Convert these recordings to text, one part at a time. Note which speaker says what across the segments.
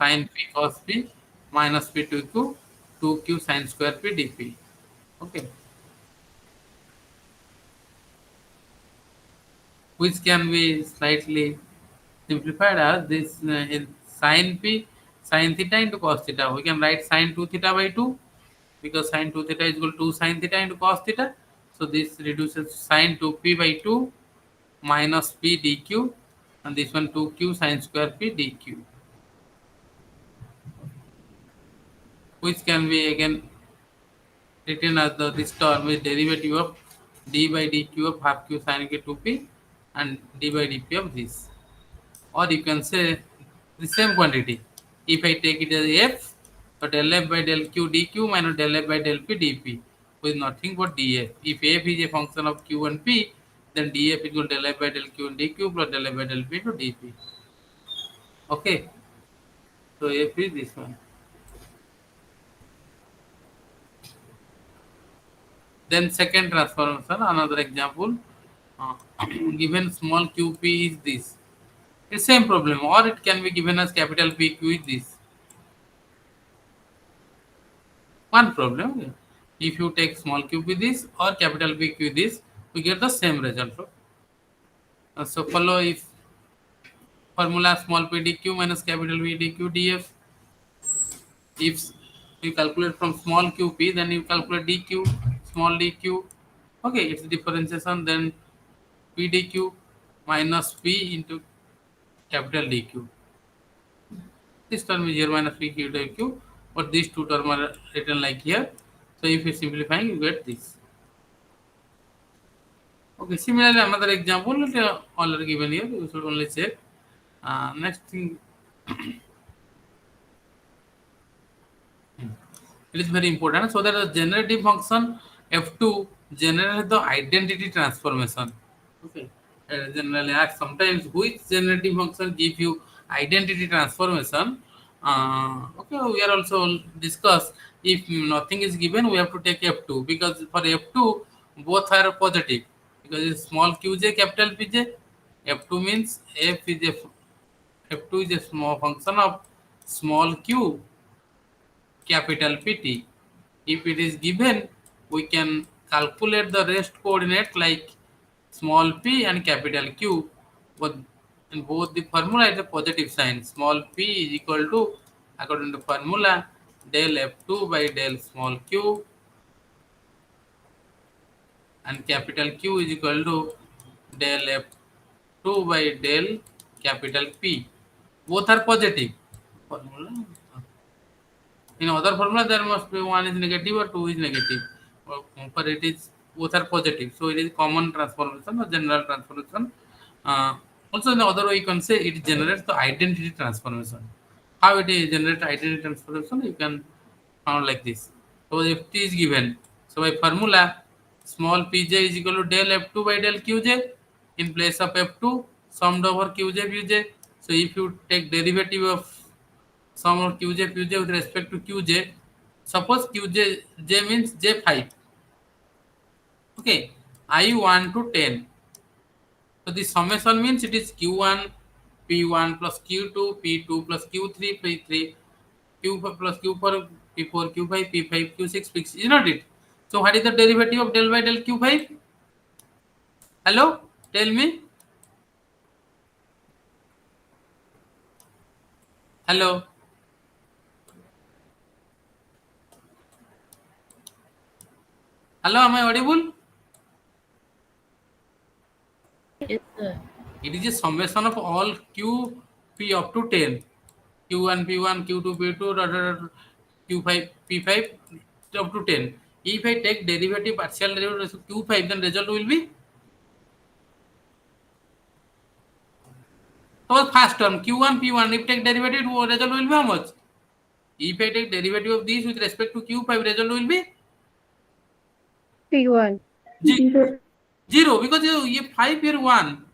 Speaker 1: sin p cos p minus p 2q sin square p dp. Okay, which can be slightly simplified as this in sin p sin theta into cos theta. We can write sin 2 theta by 2 because sin 2 theta is equal to sin theta into cos theta. So this reduces sin 2p by 2 minus p dq, and this one 2q sin square p dq, which can be again written as this term is derivative of d by dq of half q sin k 2p and d by dp of this. Or you can say the same quantity. If I take it as f, so del f by del q dq minus del f by del p dp with nothing but df. If f is a function of q and p, then df is equal to del f by del q and dq plus del f by del p to dp. Okay, so f is this one. Then second transformation, another example. Uh, given small qp is this. The same problem, or it can be given as capital PQ is this. One problem. If you take small q with this or capital PQ with this, we get the same result. So follow if formula small p dq minus capital P dq df. If you calculate from small qp, then you calculate dq, small dq. Okay, it's differentiation, then p dq minus p into capital dq. This term is here minus p q dq, but these two terms are written like here. So if you simplifying, you get this. Okay, similarly another example already given here. You should only check. Next thing, it is very important. So that the generative function f2 generates the identity transformation. Okay, generally ask sometimes which generative function give you identity transformation. Okay, we are also discuss if nothing is given, we have to take f2 because for f2 both are positive because it's small qj capital pj. F2 means f2 is a small function of small q capital pt. If it is given, we can calculate the rest coordinate like small p and capital Q, but in both the formula is a positive sign. Small p is equal to, according to formula, del f2 by del small q, and capital Q is equal to del f2 by del capital P. Both are positive. Formula. In other formula, there must be one is negative or two is negative. But it is both are positive. So it is common transformation or general transformation. Also, in the other way, you can say it generates the identity transformation. How it is generate identity transformation? You can found like this. So if t is given, so by formula, small pj is equal to del f2 by del qj. In place of f2, summed over qj pj. So if you take derivative of sum of qj pj with respect to qj, suppose qj j means j5. Okay, I1 to 10. So the summation means it is q1 p1 plus q2 p2 plus q3 p3 q4 plus q4 p4 q5 p5 q6 p6, is not it? So what is the derivative of del by del q5? Hello, tell me. Hello, hello, am I audible?
Speaker 2: Yes, sir.
Speaker 1: It is a summation of all q p up to 10. q1 p1 q2 p2 q5 p5 up to 10. If I take derivative partial derivative of q5, then result will be, suppose first term q1 p1, if take derivative, result will be how much? If I take derivative of this with respect to q5, result will be
Speaker 3: P1.
Speaker 1: 0 because ये 5 here 1,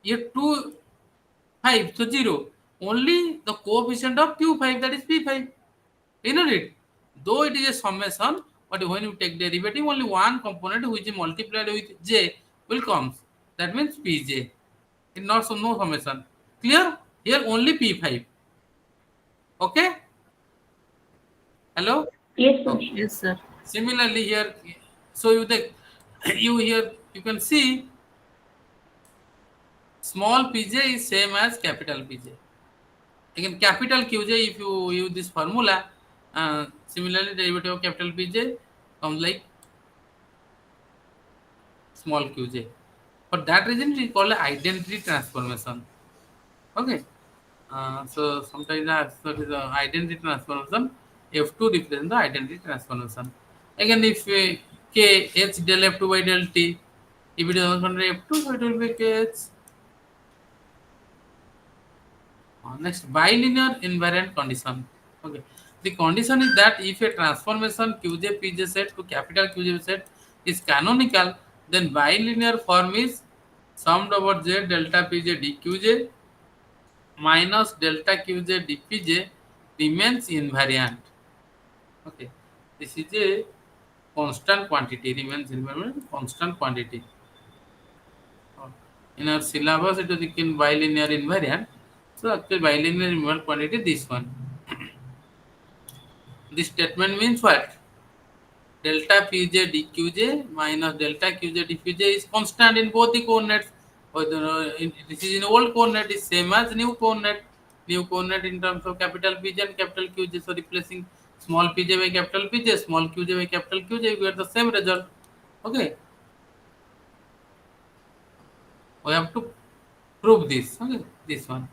Speaker 1: ये 2 5, so 0. Only the coefficient of q5, that is p5. You know it. Though it is a summation, but when you take derivative, only one component which is multiplied with j will come. That means pj. It not so no summation. Clear? Here only p5. Okay? Hello?
Speaker 3: Yes, sir.
Speaker 1: Okay.
Speaker 2: Yes, sir.
Speaker 1: Similarly here, so you the you here you can see small pj is same as capital Pj. Again, capital Qj, if you use this formula, similarly derivative of capital Pj comes like small qj. For that reason, it is called identity transformation. Okay. So sometimes the identity transformation F2 represents the identity transformation. Again, if K H del F2 by del T, if it is also F2, so it will be KH. Next, bilinear invariant condition. Okay. The condition is that if a transformation Qj Pj set to capital Qj set is canonical, then bilinear form is summed over Z delta Pj dQj minus delta Qj dPj remains invariant. Okay. This is a constant quantity, remains invariant, constant quantity. In our syllabus, it is in bilinear invariant. So, actually, bilinear invariant quantity, this one. This statement means what? Delta Pj dQj minus delta Qj dPj is constant in both the coordinates. This is in old coordinate is same as new coordinate. New coordinate in terms of capital Pj and capital Qj. So replacing small pj by capital Pj, small qj by capital Qj, we get the same result. Okay, we have to prove this. Okay, this one.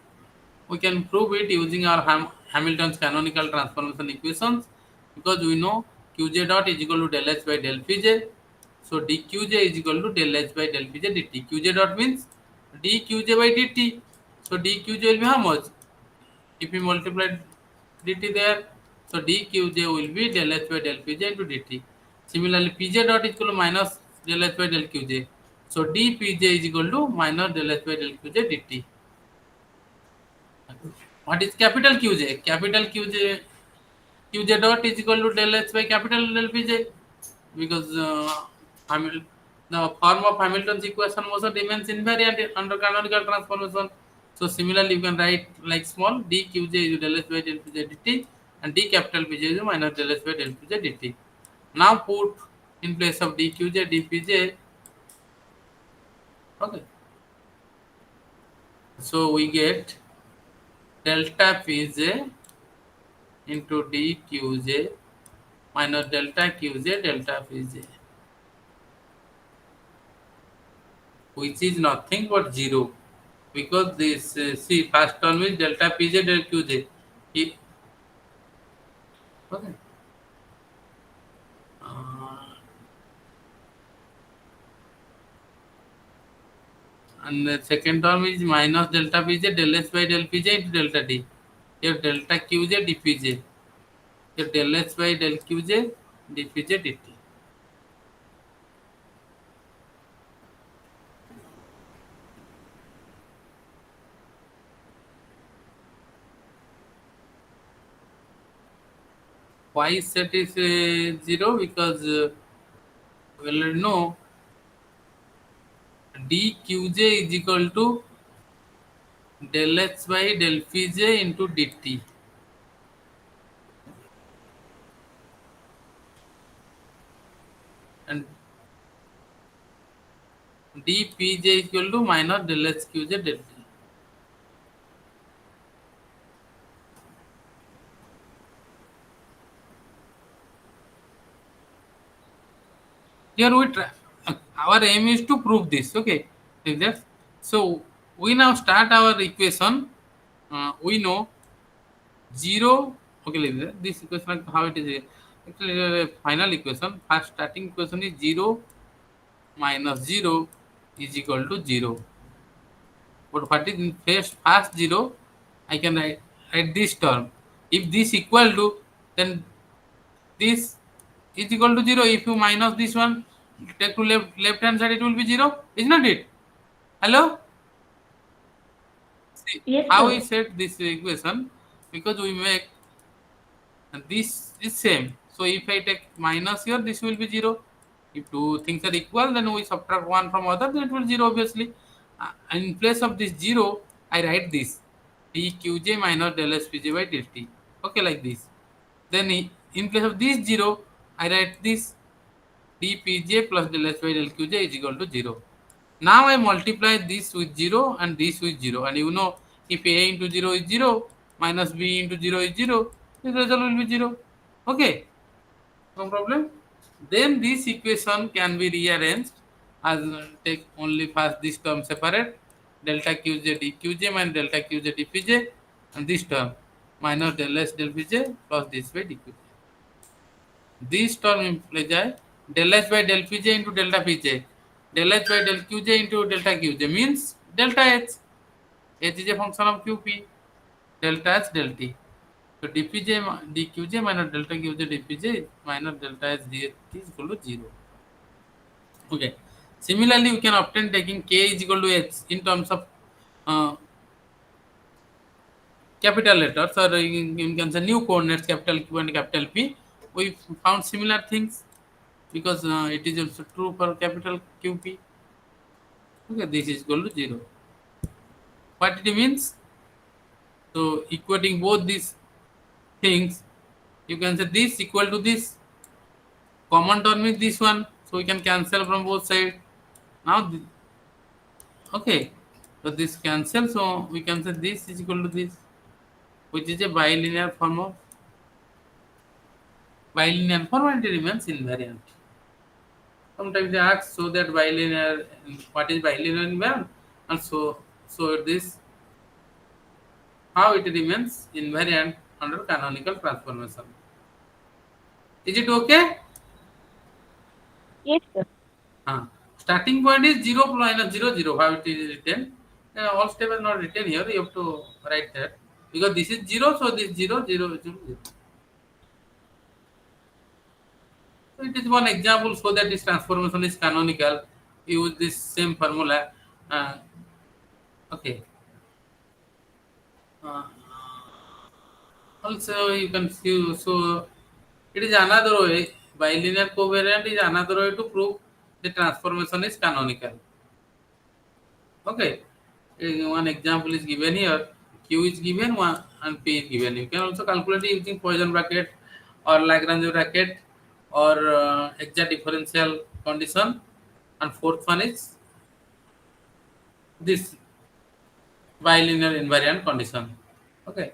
Speaker 1: We can prove it using our Hamilton's canonical transformation equations because we know Qj dot is equal to del h by del Pj. So dQj is equal to del h by del Pj dt. Qj dot means dQj by dt. So dQj will be how much? If we multiply dt there, so dQj will be del h by del Pj into dt. Similarly, Pj dot is equal to minus del h by del Qj. So dPj is equal to minus del h by del Qj dt. What is capital Qj? Capital Qj dot is equal to del h by capital del Pj because the form of Hamilton's equation motion remains invariant under canonical transformation. So similarly, you can write like small dQj is del h by del Pj dt and d capital Pj is minus del h by del Pj dt. Now put in place of dQj dPj. Okay, so we get delta Pj into dQj minus delta Qj delta Pj, which is nothing but 0 because this see first term is delta Pj del Qj. Okay. Uh, and the second term is minus delta Pj del S by del Pj into delta D. Here delta Qj dPj. Here del S by del Qj dPj dt. Why set is 0? Because we already know dQj is equal to del H by del Pj into dt. And dPj is equal to minus del H Qj del t. Here we try, our aim is to prove this. Okay, like that. So we now start our equation. We know 0. Okay, like that. This equation like how it is actually final equation. First starting equation is 0 minus 0 is equal to 0. But what is in first 0? I can write this term. If this equal to, then this is equal to 0. If you minus this one, take to left hand side, it will be 0, isn't it? Hello? See
Speaker 3: Yes,
Speaker 1: how we
Speaker 3: sir.
Speaker 1: set this equation, because we make this is same. So if I take minus here, this will be 0. If two things are equal, then we subtract one from other, then it will 0 obviously. In place of this 0, I write this dQj minus del Spj by del t. Okay, like this. Then in place of this 0, I write this dpj plus del h by del qj is equal to 0. Now I multiply this with 0 and this with 0, and you know if a into 0 is 0 minus b into 0 is 0, the result will be 0. Okay, no problem. Then this equation can be rearranged as take only first this term separate, delta qj dqj minus delta qj dpj, and this term minus del s del pj plus this by dqj. This term implies del h by del pj into delta pj. Del h by del qj into delta qj means delta h. H is a function of qp. Delta h del t. So dpj dqj minus delta qj dpj minus delta h dht is equal to 0. Okay. Similarly, we can obtain taking k is equal to h in terms of uh, capital letters, or you can say new coordinates capital Q and capital P. We found similar things because it is also true for capital QP. Okay, this is equal to 0. What it means? So equating both these things, you can say this equal to this. Common term is this one, so we can cancel from both sides. Now, okay, so this cancel, so we can say this is equal to this, which is a bilinear form, and it remains invariant. Sometimes they ask so that bilinear, what is bilinear invariant, and so this how it remains invariant under canonical transformation. Is it okay?
Speaker 2: Yes, sir.
Speaker 1: Starting point is 0 minus 0 0. How it is written? All step are not written here. You have to write that because this is 0, so this 0 0 0 0. So it is one example so that this transformation is canonical. Use this same formula. Uh, okay. Uh, Also, you can see, so it is another way, bilinear covariant is another way to prove the transformation is canonical. Okay, one example is given here, Q is given one and P is given. You can also calculate it using Poisson bracket or Lagrange bracket or exact differential condition, and fourth one is this bilinear invariant condition. Okay,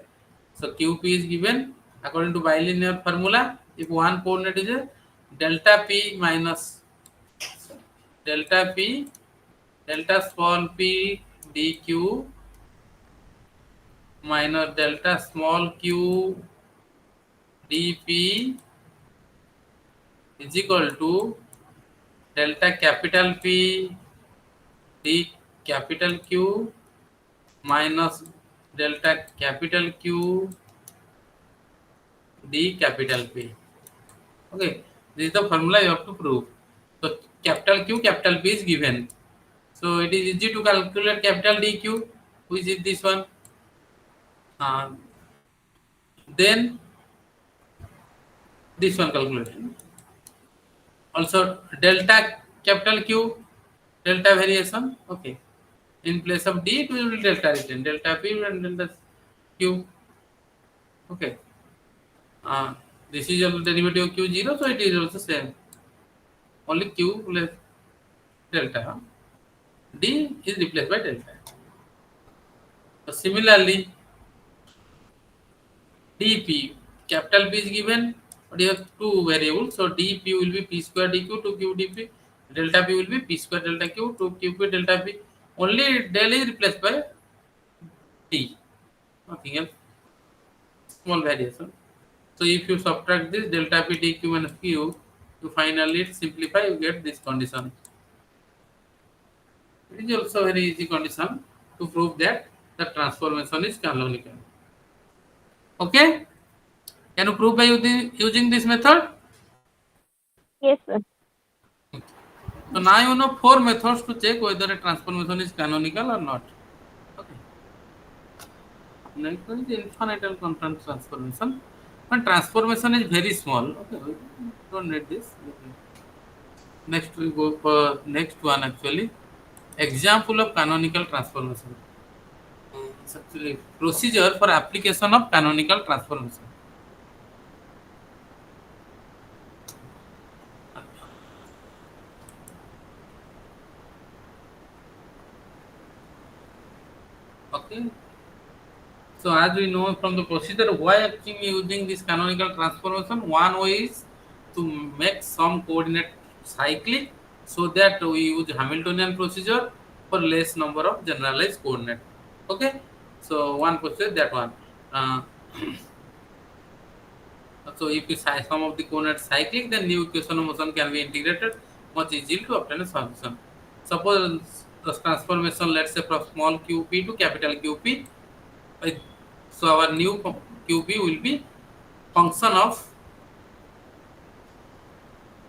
Speaker 1: so QP is given according to bilinear formula. If one coordinate is a delta P minus delta P delta small p dq minus delta small q dp is equal to delta capital P d capital Q minus delta capital Q d capital P. Okay, this is the formula you have to prove. So capital Q, capital P is given. So it is easy to calculate capital DQ, which is this one. Uh, then this one calculation. Also delta capital Q, delta variation. Okay. In place of D, it will be delta written. Delta P and delta Q. Okay. Uh, this is also derivative of Q0, so it is also same. Only Q plus delta. D is replaced by delta. So similarly, dp, capital P is given, but you have two variables. So dp will be p square dq to q dp. Delta P will be p square delta q to qp delta P. Only del is replaced by d. Nothing else. Small variation. So if you subtract this delta P dq minus q, you finally simplify, you get this condition. It is also very easy condition to prove that the transformation is canonical. Okay? Can you prove by using this method?
Speaker 2: Yes, sir.
Speaker 1: So now you know four methods to check whether a transformation is canonical or not. Okay. Next one is infinital constant transformation. When transformation is very small, okay, we don't need this. Next we go for next one actually. Example of canonical transformation. It's actually procedure for application of canonical transformation. Okay. So as we know from the procedure, why actually using this canonical transformation? One way is to make some coordinate cyclic, so that we use Hamiltonian procedure for less number of generalized coordinate. Okay. So one procedure, that one. Uh, so if we some of the coordinate cyclic, then new equation of motion can be integrated much easily to obtain a solution. Suppose the transformation, let's say from small qp to capital QP. Right. So our new QP will be function of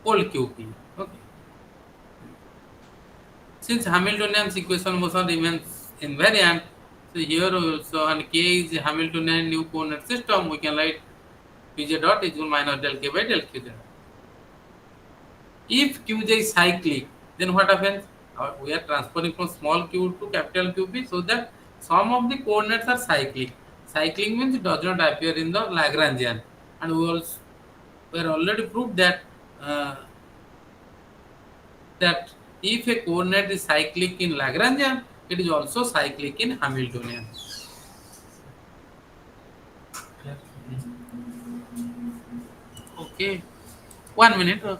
Speaker 1: old QP. Okay. Since Hamiltonian equation motion remains invariant, so here also and K is a Hamiltonian new coordinate system, we can write Pj dot is equal minus del K by del Qj. If Qj is cyclic, then what happens? We are transferring from small q to capital QP, so that some of the coordinates are cyclic. Cyclic means it does not appear in the Lagrangian, and we are already proved that uh, that if a coordinate is cyclic in Lagrangian, it is also cyclic in Hamiltonian. Okay, 1 minute.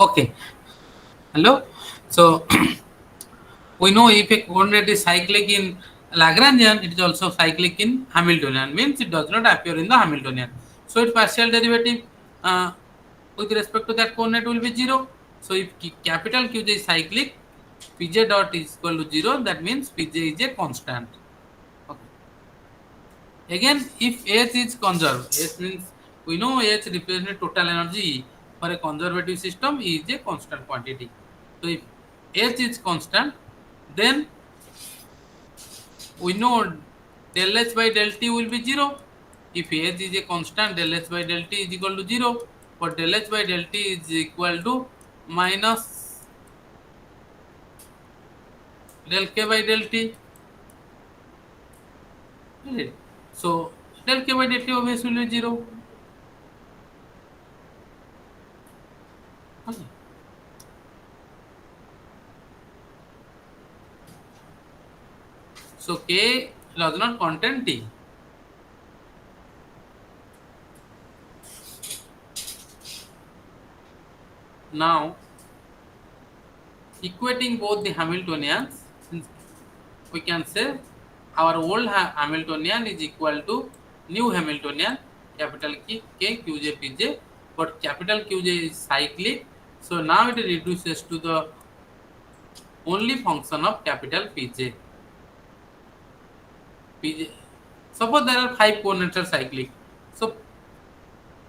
Speaker 1: Okay, hello. So we know if a coordinate is cyclic in Lagrangian, it is also cyclic in Hamiltonian. Means it does not appear in the Hamiltonian. So its partial derivative uh, with respect to that coordinate will be 0. So if capital Qj is cyclic, Pj dot is equal to 0. That means Pj is a constant. Okay. Again, if H is conserved, H means we know H represents total energy for a conservative system is a constant quantity. So if H is constant, then we know del H by del T will be 0. If H is a constant, del H by del T is equal to 0. But del H by del T is equal to minus del K by del T. Right. So del K by del T obviously will be 0. Okay. So K does not contain T. Now, equating both the Hamiltonians, we can say our old Hamiltonian is equal to new Hamiltonian, capital K Qj Pj, but capital Qj is cyclic. So now it reduces to the only function of capital Pj. Pj. Suppose there are 5 coordinates are cyclic. So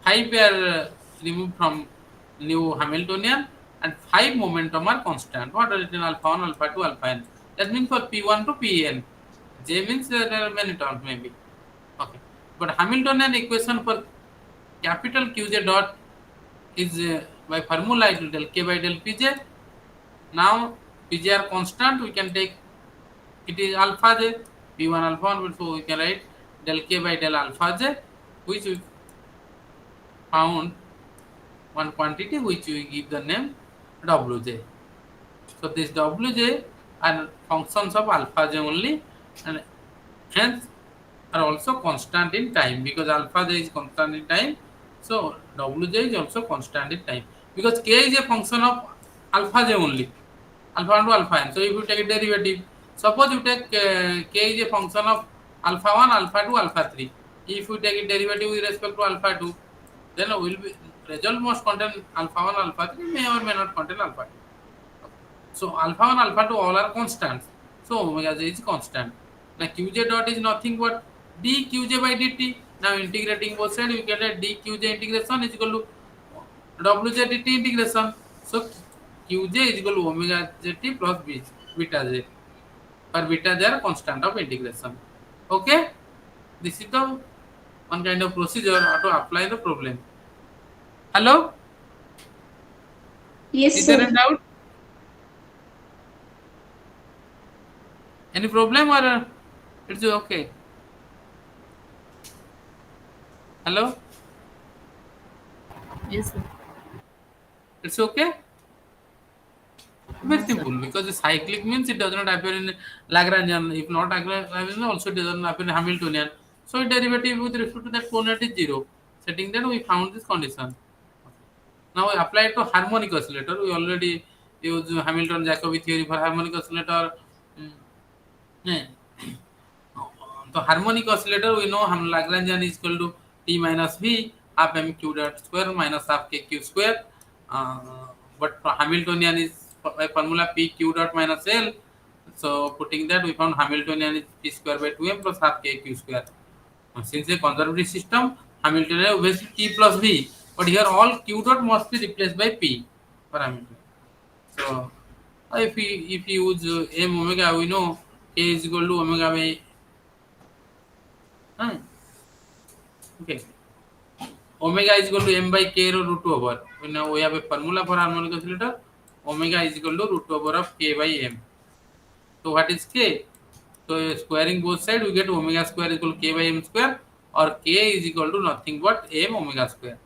Speaker 1: 5 are removed from new Hamiltonian and 5 momentum are constant. What are written alpha 1, alpha 2, alpha n? That means for P1 to Pn. J means there are many terms maybe. Okay. But Hamiltonian equation for capital Qj dot is by formula it will del K by del Pj. Now Pj are constant, we can take it is alpha j, P1 alpha 1, so we can write del K by del alpha j, which we found one quantity which we give the name Wj. So this Wj are functions of alpha j only, and hence are also constant in time, because alpha j is constant in time. So wj is also constant in time, because k is a function of alpha j only, alpha 1 to alpha n. So if you take a derivative, suppose you take k is a function of alpha 1, alpha 2, alpha 3. If you take a derivative with respect to alpha 2, then will be result must contain alpha 1, alpha 3, may or may not contain alpha 2. So alpha 1, alpha 2 all are constants. So omega j is constant. Now qj dot is nothing but dqj by dt. Now integrating both sides, we get a dqj integration is equal to wj dt integration. So qj is equal to omega j plus beta j. For beta j are constant of integration. Okay, this is the one kind of procedure how to apply the problem. Hello,
Speaker 3: Yes,
Speaker 1: is there
Speaker 3: sir.
Speaker 1: any doubt? Any problem, or it's okay? Hello,
Speaker 4: Yes, sir.
Speaker 1: it's okay. Very
Speaker 4: Yes, sir.
Speaker 1: simple, because the cyclic means it does not appear in Lagrangian. If not Lagrangian, also it does not appear in Hamiltonian. So derivative with respect to that coordinate is zero. Setting that, we found this condition. Now we apply it to harmonic oscillator. We already use Hamilton-Jacobi theory for harmonic oscillator. Mm, yeah. So harmonic oscillator, we know Lagrangian is equal to T minus V half m q dot square minus half k q square. But for Hamiltonian is by formula p q dot minus L. So putting that, we found Hamiltonian is p square by 2m plus half k q square. Since a conservative system, Hamiltonian obviously T plus V. But here all q dot must be replaced by p for Hamiltonian. So if we use m omega, we know k is equal to omega by okay. Omega is equal to m by k root over. Now we have a formula for harmonic oscillator. Omega is equal to root over of k by m. So what is k? So squaring both sides, we get omega square is equal to k by m square, or k is equal to nothing but m omega square.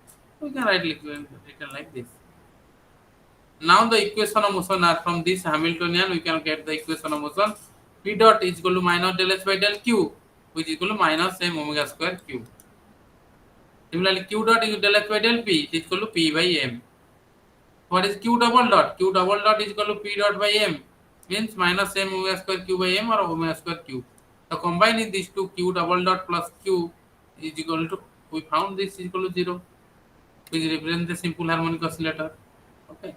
Speaker 1: We can write written like this. Now the equation of motion are from this Hamiltonian. We can get the equation of motion. P dot is equal to minus del h by del q, which is equal to minus m omega square q. Similarly, q dot is del h by del p is equal to p by m. What is q double dot? Q double dot is equal to p dot by m, means minus m omega square q by m or omega square q. So combining these two, q double dot plus q is equal to, we found this is equal to 0, which represents the simple harmonic oscillator. Okay.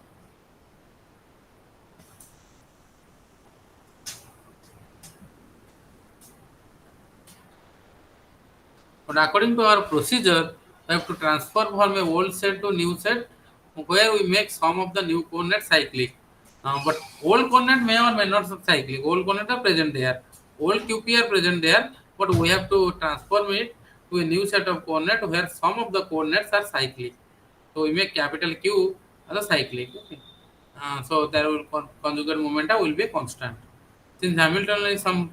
Speaker 1: But according to our procedure, we have to transfer from a old set to new set, where we make some of the new coordinate cyclic. But old coordinate may or may not be cyclic. Old coordinate are present there. Old QP are present there, but we have to transform it to a new set of coordinate where some of the coordinates are cyclic. So we make capital Q as a cyclic. Okay. So there will conjugate momenta will be constant. Since Hamilton is some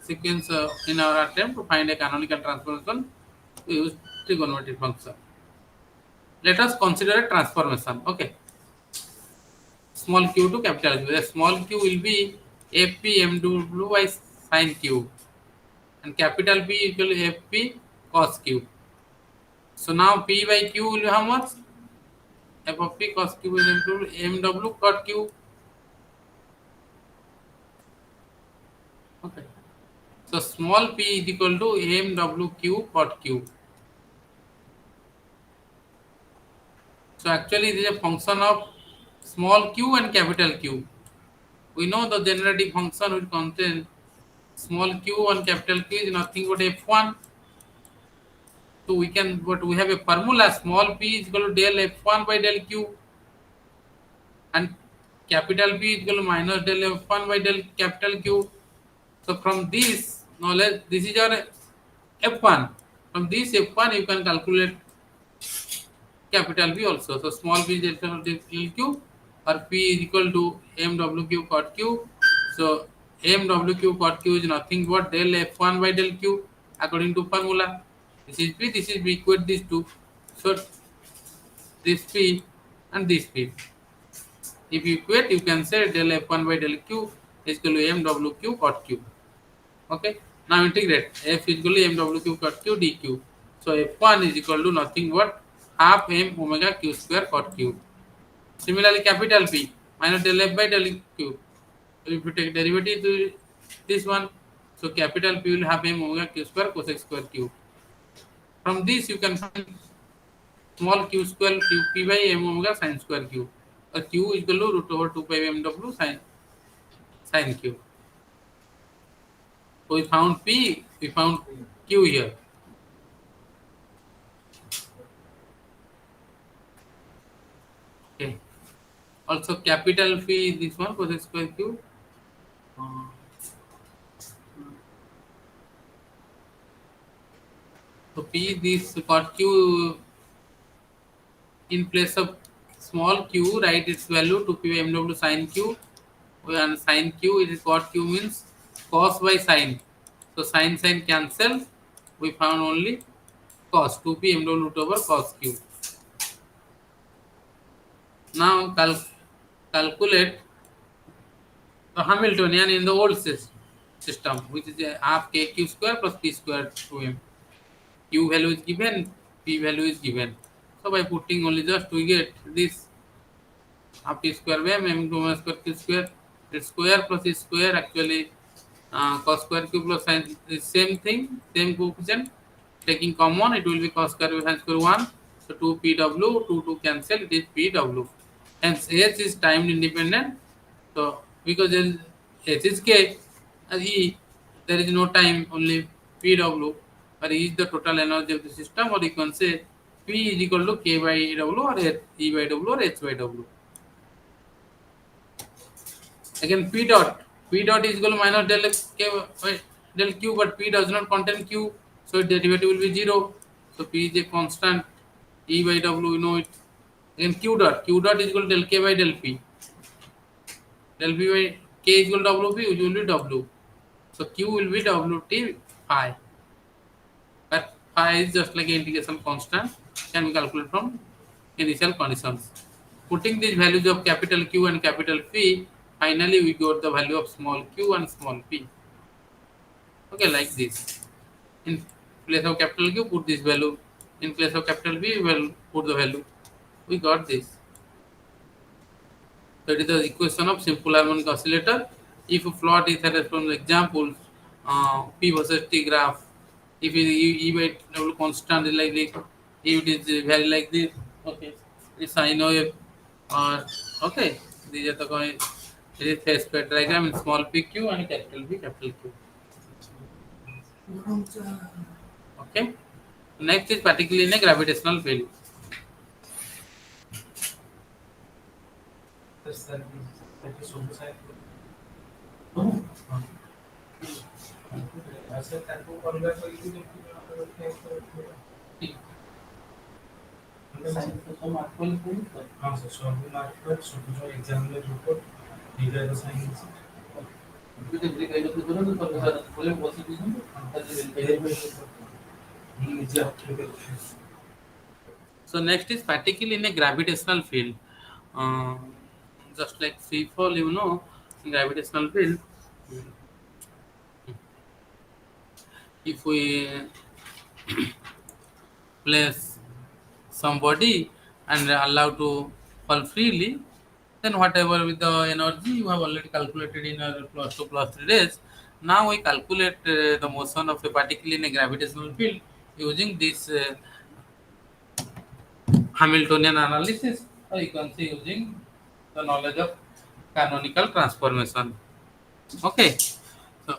Speaker 1: sequence in our attempt to find a canonical transformation, we use trigonometric function. Let us consider a transformation. Okay, small q to capital Q. The small q will be fp mw by sin q, and capital P equal to fp cos q. So now p by q will be how much? F of p cos q is equal to mw cot q. Okay. So small p is equal to mw cot q. So actually it is a function of small q and capital Q. We know the generative function will contain small q and capital Q is nothing but f1. So we can, but we have a formula, small p is equal to del f1 by del q, and capital P is equal to minus del f1 by del capital Q. So from this knowledge, this is your f1. From this f1 you can calculate capital P also. So small p is equal to del q, or p is equal to mwq cot q. So mwq cot q is nothing but del f1 by del q according to formula. This is p, this is b, equate these two. So this p and this p. If you equate, you can say del f1 by del q is equal to mwq cot q. Okay. Now integrate f is equal to mwq cot q dq. So f1 is equal to nothing but half m omega q square cot q. Similarly, capital P minus del f by del q. So if you take derivative to this one, so capital P will have m omega q square cosec square q. From this you can find small q square q p by m omega sin square q. Q is equal to root over 2 pi mw sin q. So we found P, we found Q here. Okay. Also capital P this one cosec square Q. Uh, so P this cot Q in place of small q write its value to p by mw sin q. And sin q is cot q means cos by sin. So sin cancel. We found only cos 2p mw root over cos q. Now calculate the Hamiltonian in the old system, which is half kq square plus p square 2m. Q value is given, p value is given. So by putting only just we get this half t square by m into m square q square. It's square plus is square actually cos square q plus sin is same thing, same coefficient. Taking common, it will be cos square by sin square 1. So 2 pw, 2 cancel, it is pw. Hence h is time independent. So because there is h is k, e, there is no time, only pw. But E is the total energy of the system, or you can say P is equal to k by w or E by w or h by w. Again P dot is equal to minus del k by del q, but P does not contain q, so its derivative will be 0. So P is a constant. E by w, you know it. Again q dot is equal to del k by del p. Del p by k is equal to w p, which will be w. So q will be w t phi. But phi is just like an integration constant, can be calculated from initial conditions. Putting these values of capital Q and capital P, finally we got the value of small q and small p. Okay, like this. In place of capital Q, put this value. In place of capital P, we will put the value. We got this. So it is the equation of simple harmonic oscillator. If you plot it as from examples, P versus T graph, if it E by W constant is like this, if it is very like this, okay, it's sine wave, or okay, these are the coin. It is phase space diagram in small pq and capital P, capital Q. Okay. Next is particularly in a gravitational field. So next is particle in a gravitational field. Uh, just like free fall, you know, in gravitational field, if we place somebody and allow to fall freely, then whatever with the energy you have already calculated in your plus 2 plus 3 days, now we calculate the motion of a particle in a gravitational field using this Hamiltonian analysis, or you can say using the knowledge of canonical transformation. Okay, so,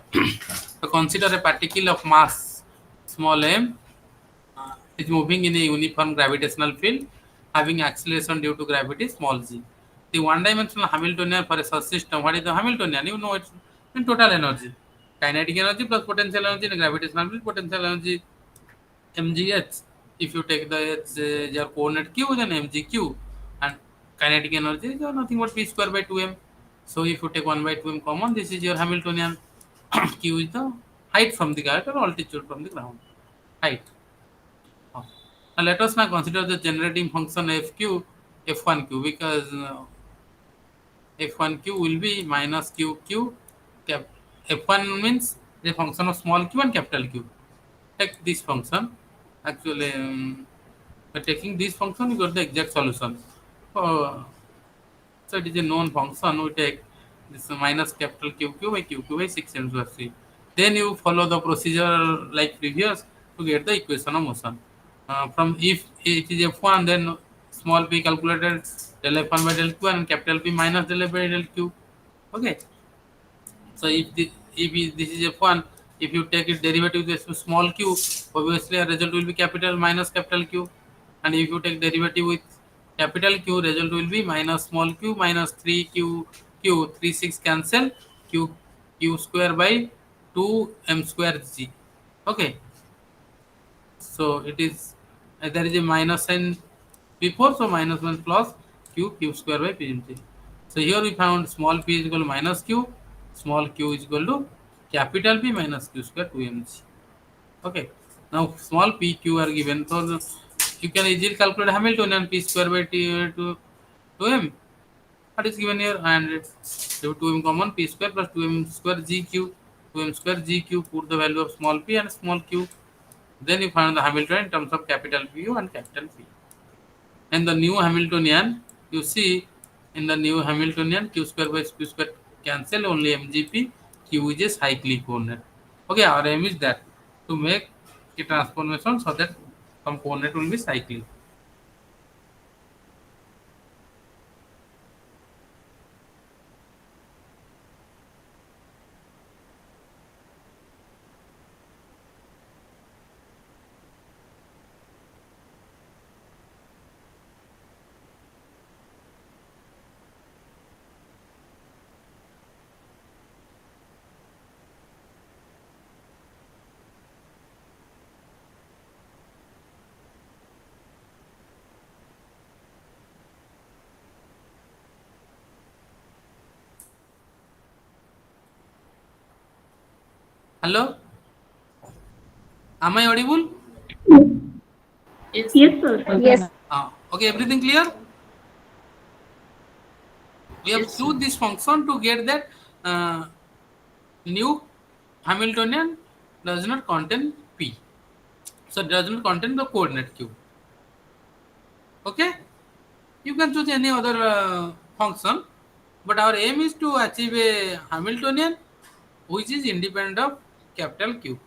Speaker 1: so consider a particle of mass small m is moving in a uniform gravitational field having acceleration due to gravity small g. The one-dimensional Hamiltonian for a such system, what is the Hamiltonian? You know it's in total energy. Kinetic energy plus potential energy in a gravitational field, potential energy mgh. If you take the h, your coordinate q, then mgq, and kinetic energy is nothing but p square by 2m. So if you take 1 by 2m common, this is your Hamiltonian. Q is the height from the ground or altitude from the ground. Height. Oh. Now let us now consider the generating function fq, f1q, because f1q will be minus qq cap f1 means the function of small q and capital Q. Take this function. Actually, by taking this function, you got the exact solution. Uh, so it is a known function. We take this minus capital Q by 6 m square c. Then you follow the procedure like previous to get the equation of motion. From if it is f1, then small p calculated del f1 by del q and capital P minus del f by del q. Okay. So if this is f1, if you take its derivative with small q, obviously a result will be capital minus capital Q, and if you take derivative with capital Q, result will be minus small q minus 3 6 cancel q square by 2 m square g. Okay, so it is there is a minus sign before, so minus 1 plus q square by pmt. So here we found small p is equal to minus q, small q is equal to capital P minus q square 2mg. Okay, now small p q are given, so you can easily calculate Hamiltonian p square by t to 2m. What is given here? 100. So 2m common, p square plus 2m square gq, 2m square gq. Put the value of small p and small q. Then you find the Hamiltonian in terms of capital Pu and capital P. And the new Hamiltonian, you see in the new Hamiltonian, q square by q square cancel, only mgp, q is a cyclic coordinate. Okay, our aim is that to make a transformation so that some coordinate will be cyclic. Hello, am I audible?
Speaker 3: Yes,
Speaker 2: Yes,
Speaker 3: sir.
Speaker 2: sir.
Speaker 3: Okay,
Speaker 2: Yes.
Speaker 3: ma'am.
Speaker 1: Okay, everything clear? We have
Speaker 3: Yes, sir.
Speaker 1: choose this function to get that uh, new Hamiltonian does not contain p, so does not contain the coordinate q. Okay, you can choose any other function, but our aim is to achieve a Hamiltonian which is independent of capital Q.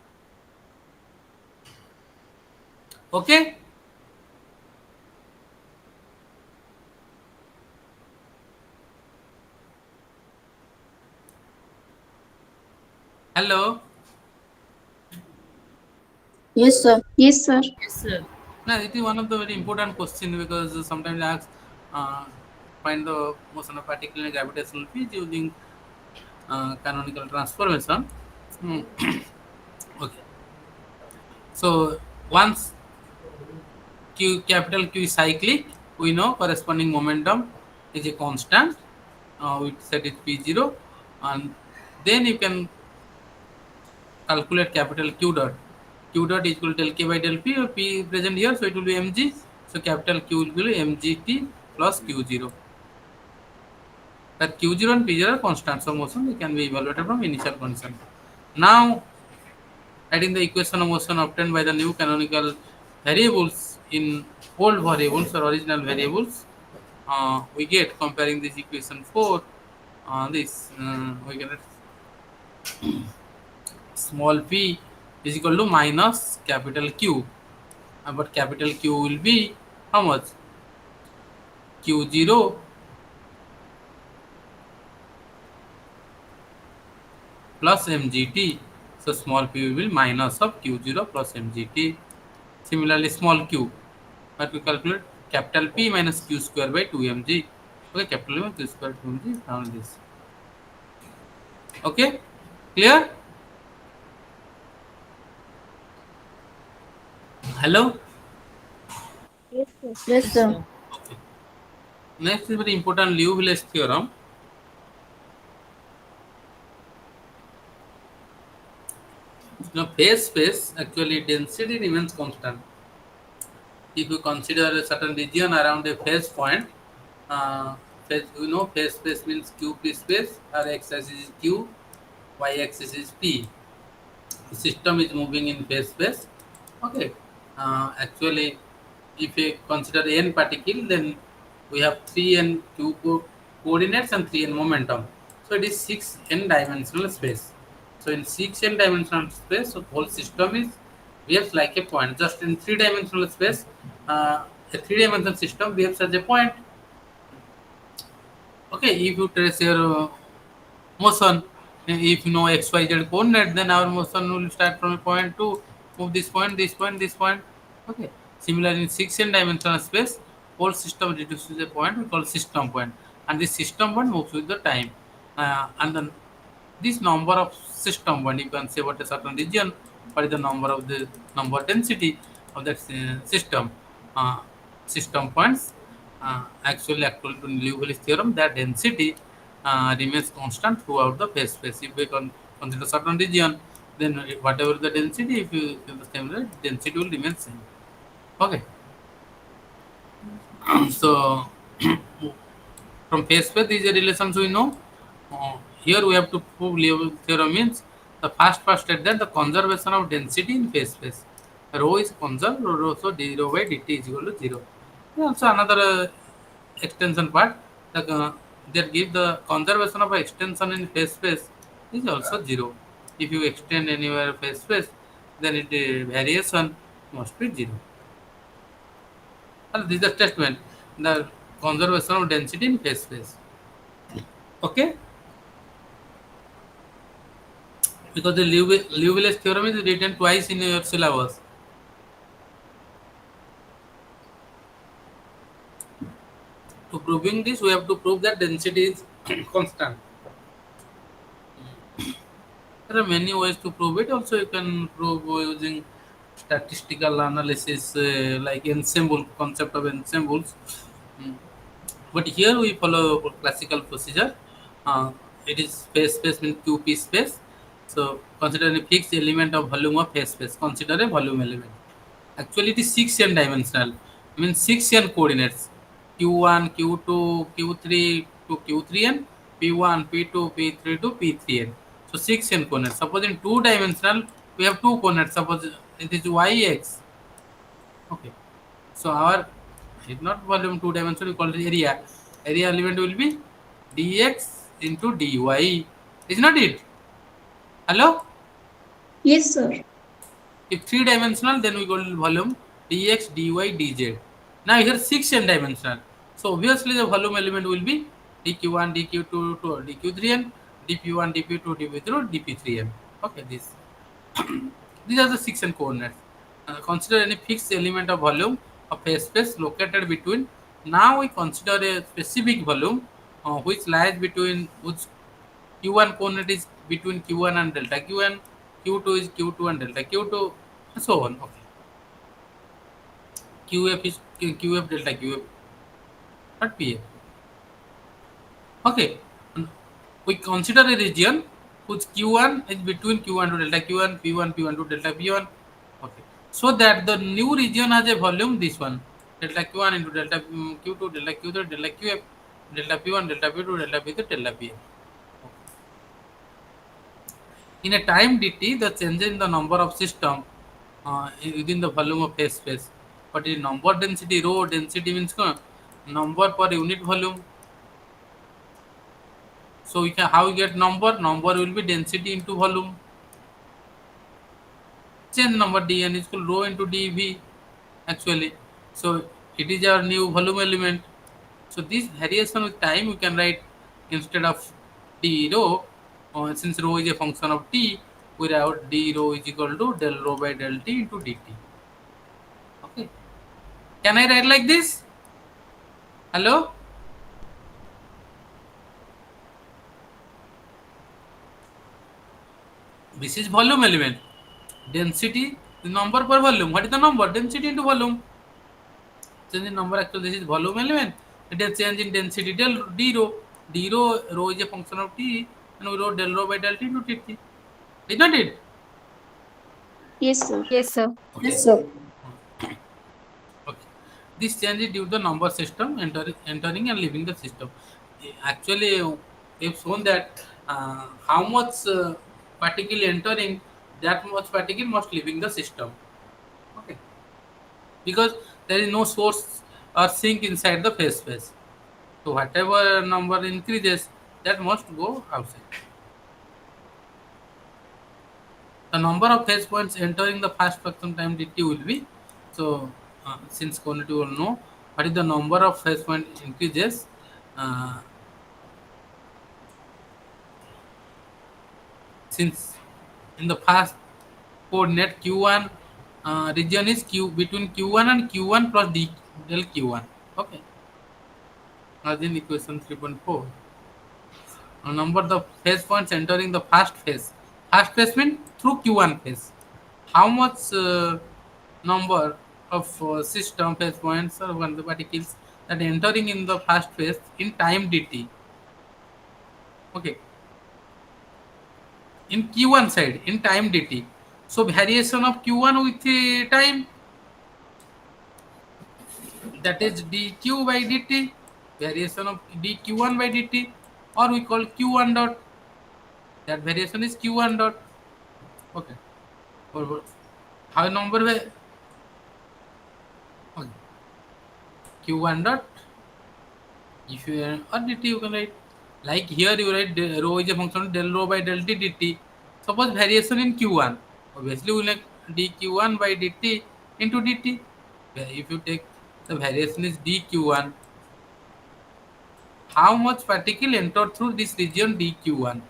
Speaker 1: Okay, hello.
Speaker 2: Yes, sir. Yes, sir.
Speaker 3: Yes, sir.
Speaker 1: Now it is one of the very important question because sometimes I ask find the motion of particle in gravitational field using canonical transformation. Hmm. Okay, so once Q capital Q is cyclic, we know corresponding momentum is a constant. We set it P0, and then you can calculate capital Q dot. Q dot is equal to del K by del P, or P present here, so it will be mg. So capital Q will be mgt plus Q0. That Q0 and P0 are constants of motion. They can be evaluated from initial condition. Now, adding the equation of motion obtained by the new canonical variables in old variables or original variables, we get comparing this equation 4, this we get small p is equal to minus capital Q, but capital Q will be how much? Q0 plus mgt. So small p will be minus of Q0 plus mgt. Similarly, small q, but we calculate capital P minus Q square by 2mg. Okay, capital P minus Q square 2mg, found this. Okay, clear? Hello?
Speaker 2: Yes, sir.
Speaker 3: Yes,
Speaker 2: Yes, sir.
Speaker 3: sir.
Speaker 1: Okay. Next is very important Liouville's theorem. Now, phase space actually density remains constant. If you consider a certain region around a phase point, phase, phase space means q free space, or x axis is q, y-axis is p. The system is moving in phase space. Okay. Actually, if you consider n particle, then we have 3n coordinates and 3n momentum. So it is 6n dimensional space. So in 6n dimensional space, so whole system is behaves like a point. Just in 3 dimensional space, a 3 dimensional system behaves as a point. Okay, if you trace your motion, if you know xyz coordinate, then our motion will start from a point to move this point, this point, this point. Okay, similarly in 6n dimensional space, whole system reduces to a point we call system point, and this system point moves with the time. And then this number of system point, you can say what a certain region, what is the number of the number density of that uh, system points. Actually, according to Liouville's theorem, that density remains constant throughout the phase space. If we consider certain region, then whatever the density, if you in the same rate, density will remain same. Okay, so from phase space, these are relations we know. Here we have to prove Liouville theorem means the first state that the conservation of density in phase space. Rho is conserved, rho so d rho by dt is equal to 0. Also another extension part, that give the conservation of extension in phase space is also 0. If you extend anywhere phase space, then it variation must be 0. And this is the statement, the conservation of density in phase space. Okay, because the Liouville's theorem is written twice in your syllabus. To proving this, we have to prove that density is constant. There are many ways to prove it. Also, you can prove using statistical analysis, like ensemble concept of ensembles. Mm. But here we follow classical procedure. Uh, it is space means QP space. So consider a fixed element of volume of phase space. Consider a volume element. Actually, it is 6n dimensional. Means 6n coordinates. Q1, Q2, Q3 to Q3n, P1, P2, P3 to P3n. So 6n coordinates. Suppose in 2 dimensional, we have two coordinates. Suppose it is YX. Okay. So our is not volume 2 dimensional, we call it area. Area element will be dx into dy. Is not it? Hello?
Speaker 2: Yes, sir.
Speaker 1: If 3 dimensional, then we call it volume dx, dy, dz. Now here 6n dimensional. So obviously the volume element will be dq1, dq2 to dq3n, dp1, dp2, dp3, dp3n. Okay, this. These are the 6n coordinates. Consider any fixed element of volume of phase space located between. Now we consider a specific volume which lies between which Q1 coordinate is between Q1 and delta Q1, Q2 is Q2 and delta Q2, and so on. Okay. QF is QF delta QF, not PF. Okay. We consider a region whose Q1 is between Q1 to delta Q1, P1, P1 to delta P1. Okay. So that the new region has a volume, this one, delta Q1 into delta Q2, delta Q3, delta QF, delta P1, delta P2, delta P3, delta PF. In a time dt, the change in the number of system within the volume of phase space. But in number density, rho density means number per unit volume. So we can how we get number? Number will be density into volume. Change number dn is equal rho into dv actually. So it is our new volume element. So this variation with time we can write instead of d rho, since rho is a function of t, we write d rho is equal to del rho by del t into dt. Okay. Can I write like this? Hello? This is volume element. Density, the number per volume. What is the number? Density into volume. Change in number, actually this is volume element. It is change in density del d rho. D rho is a function of t, and we wrote del rho by del t into dt. Is not it?
Speaker 2: Yes, sir.
Speaker 3: Yes, sir.
Speaker 1: Okay. Yes, sir. Okay. This change is due to the number system entering and leaving the system. Actually, we've shown that how much particle entering, that much particle must leaving the system. Okay, because there is no source or sink inside the phase space. So whatever number increases, that must go outside. The number of phase points entering the fast fraction time dt will be, so since quantity will know what is the number of phase point increases, uh, since in the fast coordinate q1 region is q between q1 and q1 plus d del q1. Okay, as in equation 3.4. Number the phase points entering the fast phase. Fast phase means through q1 phase. How much number of system phase points or one the particles that entering in the fast phase in time dt. Okay, in q1 side in time dt. So variation of q1 with time, that is dq by dt, variation of dq1 by dt, or we call q1 dot, that variation is q1 dot. Okay, or how number by, okay, q1 dot, if you or dt you can write, like here you write rho is a function of del rho by del t dt. Suppose variation in q1, obviously we like dq1 by dt into dt. If you take the variation is dq1, how much particle enter through this region dq1,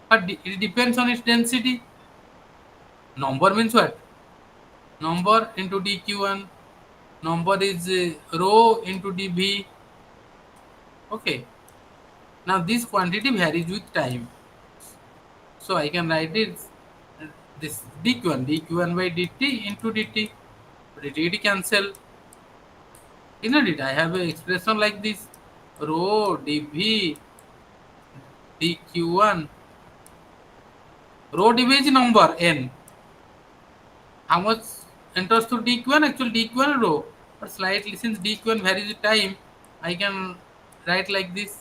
Speaker 1: but it depends on its density. Number means what? Number into dq1, number is rho into dv. Okay, now this quantity varies with time, so I can write it this dq1 by dt into dt. Dt cancel, isn't it? I have an expression like this: rho dv dq1. Rho dv is number n. How much enters to dq1? Actually dq1 rho, but slightly since dq1 varies with time, I can write like this.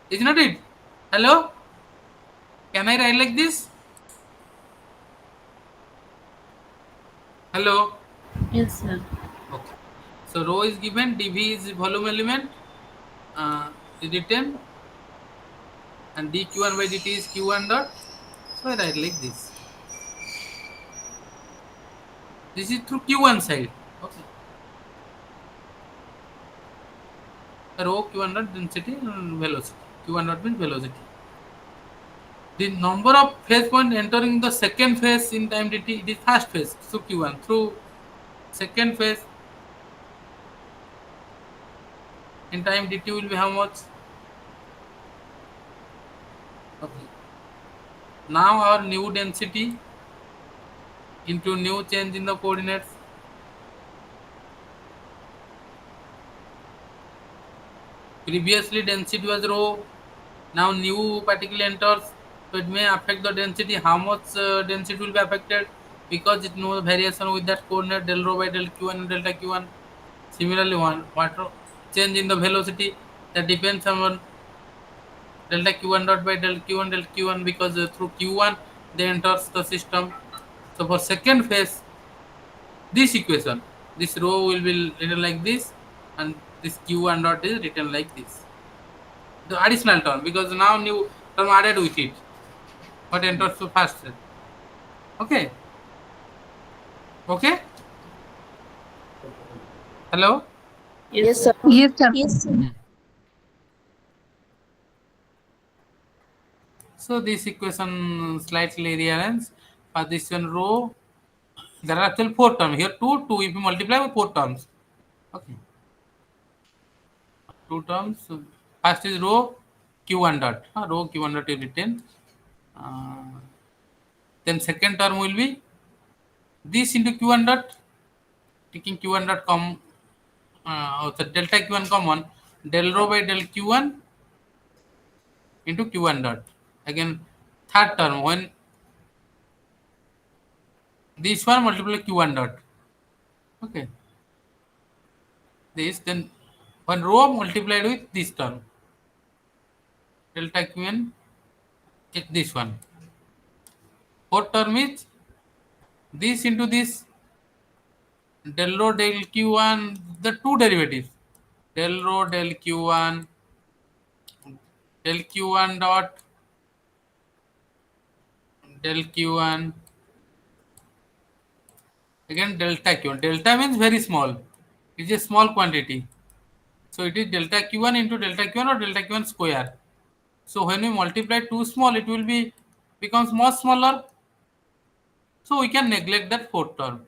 Speaker 1: Isn't it? Hello? Can I write like this? Hello?
Speaker 2: Yes, sir.
Speaker 1: Okay. So rho is given, dv is volume element, written, and dq1 by dt is q1 dot. So I write like this. This is through q1 side. Okay. Rho q1 dot density and velocity. Q1 dot means velocity. The number of phase point entering the second phase in time dt, it is first phase through q1. Through second phase in time dt will be how much? Okay. Now our new density into new change in the coordinates. Previously density was rho. Now new particle enters, so it may affect the density. How much density will be affected? Because it knows variation with that coordinate del rho by del q1 and delta q1. Similarly, one what change in the velocity, that depends on delta q1 dot by del q1, because through q1 they enters the system. So for second phase, this equation, this rho will be written like this, and this q1 dot is written like this. The additional term, because now new term added with it. What enters to first phase. Okay. Okay. Hello.
Speaker 2: Yes,
Speaker 3: Yes,
Speaker 2: sir.
Speaker 3: sir.
Speaker 2: Yes, sir. Yes, sir.
Speaker 1: Hmm. So this equation slightly rearranged. For this one row, there are actually four terms. Here two. If you multiply with four terms. Okay. Two terms. First is row q1 dot. Row q1 dot is written. Uh, then second term will be this into q1 dot. Taking q1 dot so delta q1 common, del rho by del q1 into q1 dot. Again, third term when this one multiply q1 dot. Okay. This then when rho multiplied with this term, delta qn is this one. Fourth term is this into this del rho del q1, the two derivatives. Del rho del q1 dot del q1 again delta q1. Delta means very small. It is a small quantity. So it is delta q1 into delta q1 or delta q1 square. So when we multiply too small, it will be becomes much smaller. So we can neglect that fourth term.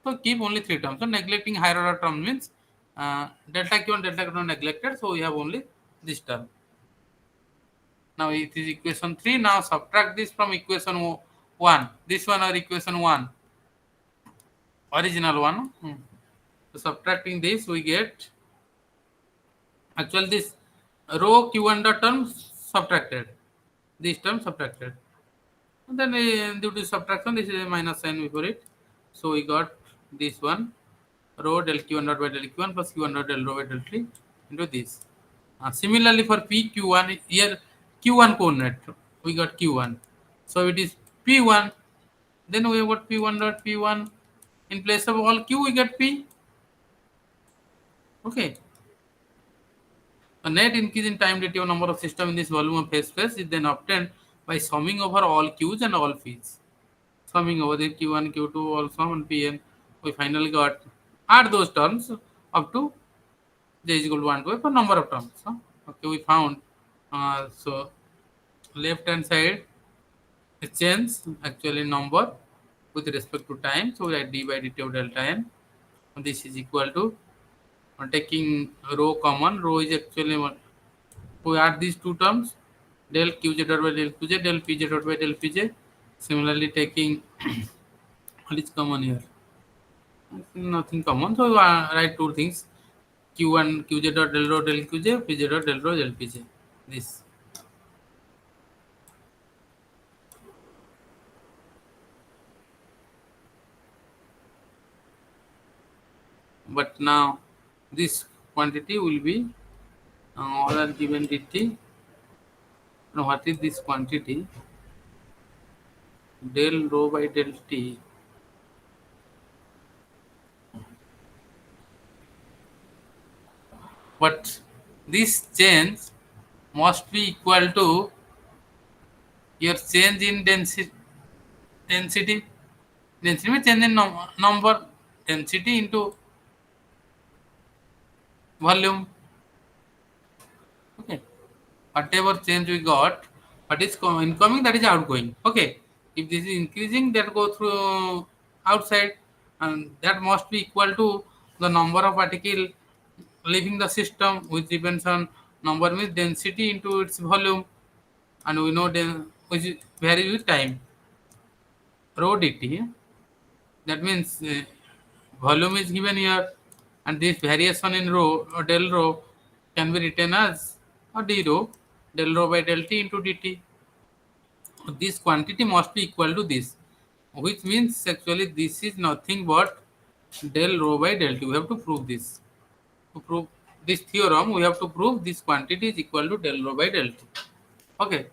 Speaker 1: So keep only three terms. So neglecting higher order term means delta q1, delta q1 neglected. So we have only this term. Now it is equation 3. Now subtract this from equation 1. This one or equation 1. Original one. So subtracting this we get actually this row q1 dot term subtracted. This term subtracted. And then due to subtraction this is a minus sign before it. So we got this one rho del q1 dot by del q1 plus q1 dot del rho by del t into this. Similarly for pq1 here q1 coordinate we got q1. So it is p1. Then we have got p1 dot p1. In place of all q we get p. Okay. A net increase in time dt of number of system in this volume of phase space is then obtained by summing over all q's and all p's. Summing over the q1, q2, all sum and pn. We finally got add those terms up to j is equal to 1 to for number of terms. Okay, we found so left hand side a change actually number with respect to time. So we write d by dt of delta n. And this is equal to taking rho common. Rho is actually we add these two terms del qj dot by del qj del pj dot by del pj. Similarly taking what is common here? Nothing common. So write two things q1 qj dot del rho del qj pj dot del rho del pj. This. But now this quantity will be all are given dt. Now what is this quantity? Del rho by del t. But this change must be equal to your change in density. Density means change in number. Density into volume. Okay. Whatever change we got, what is incoming, that is outgoing. Okay. If this is increasing, that go through outside, and that must be equal to the number of particle leaving the system, which depends on number means density into its volume, and we know which varies with time. Rho dt. That means volume is given here, and this variation in rho or del rho can be written as a d rho del rho by del t into dt. This quantity must be equal to this, which means actually this is nothing but del rho by del t. We have to prove this. To prove this theorem, we have to prove this quantity is equal to del rho by del t. Okay.